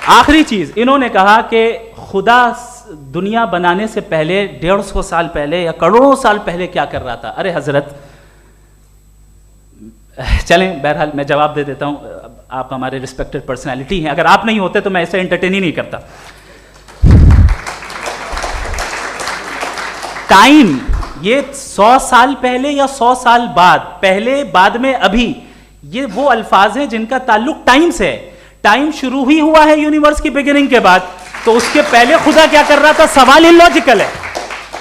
आखिरी चीज, इन्होंने कहा कि खुदा दुनिया बनाने से पहले 150 साल पहले या करोड़ों साल पहले क्या कर रहा था। अरे हजरत, चलें, बहरहाल मैं जवाब दे देता हूं, आप हमारे रिस्पेक्टेड पर्सनालिटी हैं, अगर आप नहीं होते तो मैं ऐसे एंटरटेन ही नहीं करता। टाइम, ये 100 साल पहले या 100 साल बाद, पहले बाद में अभी, ये वो अल्फाज हैं जिनका ताल्लुक टाइम से है। टाइम शुरू ही हुआ है यूनिवर्स की बिगिनिंग के बाद, तो उसके पहले खुदा क्या कर रहा था, सवाल इलॉजिकल है,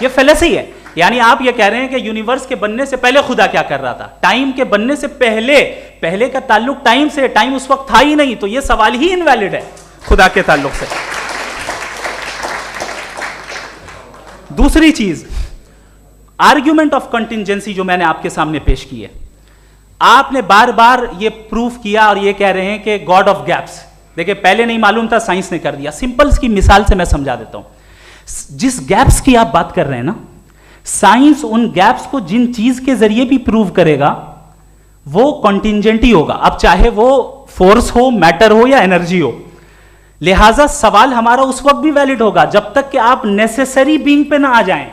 ये फेलेसी है। यानी आप ये कह रहे हैं कि यूनिवर्स के बनने से पहले खुदा क्या कर रहा था, टाइम के बनने से पहले, पहले का ताल्लुक टाइम से, टाइम उस वक्त था ही नहीं, तो ये सवाल ही इनवैलिड है खुदा के ताल्लुक से। दूसरी चीज, आर्ग्यूमेंट ऑफ कंटिंजेंसी जो मैंने आपके सामने पेश की है, आपने बार बार ये प्रूफ किया और ये कह रहे हैं कि गॉड ऑफ गैप्स। देखिए, पहले नहीं मालूम था, साइंस ने कर दिया। सिंपल की मिसाल से मैं समझा देता हूं। जिस गैप्स की आप बात कर रहे हैं ना, साइंस उन गैप्स को जिन चीज के जरिए भी प्रूव करेगा वो कॉन्टिंजेंट ही होगा, अब चाहे वो फोर्स हो, मैटर हो या एनर्जी हो। लिहाजा सवाल हमारा उस वक्त भी वैलिड होगा जब तक कि आप नेसेसरी बीइंग पे ना आ जाएं,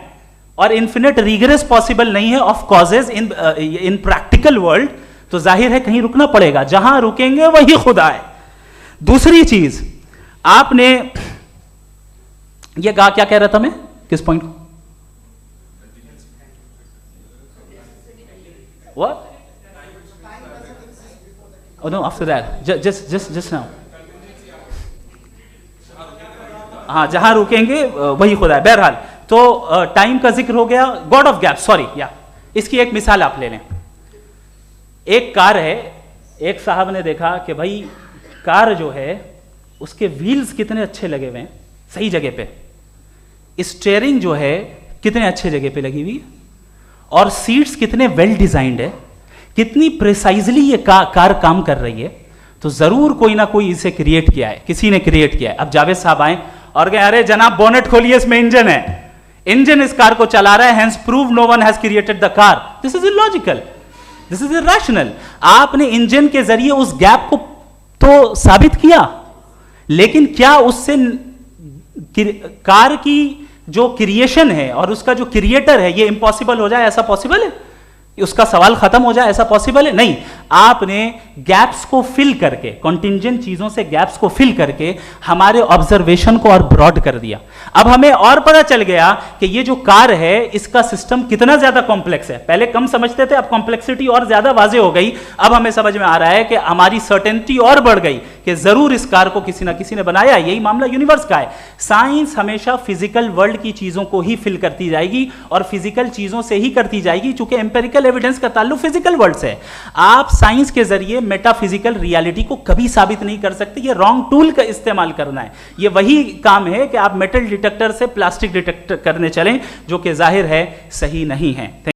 और इन्फिनिट रिग्रेस पॉसिबल नहीं है of causes in practical world, तो जाहिर है कहीं रुकना पड़ेगा, जहां रुकेंगे वही खुदा है। दूसरी चीज, आपने ये कहा, क्या कह रहा था मैं, किस पॉइंट को? What? Oh no, after that, just now. हाँ, जहां रुकेंगे वही खुदा है। बहरहाल, तो टाइम का जिक्र हो गया, गॉड ऑफ गैप, सॉरी, या इसकी एक मिसाल आप ले लें। एक कार है, एक साहब ने देखा कि भाई कार जो है उसके व्हील्स कितने अच्छे लगे हुए हैं, सही जगह पे, स्टीयरिंग जो है कितने अच्छे जगह पे लगी हुई है, और सीट्स कितने वेल डिजाइंड है, कितनी प्रिसाइजली ये कार काम कर रही है, तो जरूर कोई ना कोई इसे क्रिएट किया है, किसी ने क्रिएट किया है। अब जावेद साहब आए और कहे, अरे जनाब बोनेट खोलिए, इसमें इंजन है, इंजन इस कार को चला रहा है, hence prove no one has created the car. This is illogical, this is irrational. आपने इंजन के जरिए उस गैप को तो साबित किया, लेकिन क्या उससे कार की जो क्रिएशन है और उसका जो क्रिएटर है ये इम्पॉसिबल हो जाए, ऐसा पॉसिबल है? उसका सवाल खत्म हो जाए, ऐसा पॉसिबल है? नहीं। आपने गैप्स को फिल करके, कॉन्टिंजेंट चीजों से गैप्स को फिल करके हमारे ऑब्जर्वेशन को और ब्रॉड कर दिया। अब हमें और पता चल गया कि ये जो कार है इसका सिस्टम कितना ज्यादा कॉम्प्लेक्स है। पहले कम समझते थे, अब कॉम्प्लेक्सिटी और ज्यादा वाजे हो गई। अब हमें समझ में आ रहा है कि हमारी सर्टेनिटी और बढ़ गई कि जरूर इस कार को किसी ना किसी ने बनाया। यही मामला यूनिवर्स का है। साइंस हमेशा फिजिकल वर्ल्ड की चीजों को ही फिल करती जाएगी और फिजिकल चीजों से ही करती जाएगी, चूंकि एम्पेरिकल एविडेंस का ताल्लुक फिजिकल वर्ल्ड से है। आप साइंस के जरिए मेटाफिजिकल रियलिटी को कभी साबित नहीं कर सकते। ये रॉन्ग टूल का इस्तेमाल करना है। ये वही काम है कि आप मेटल डिटेक्टर से प्लास्टिक डिटेक्टर करने चलें, जो कि जाहिर है सही नहीं है।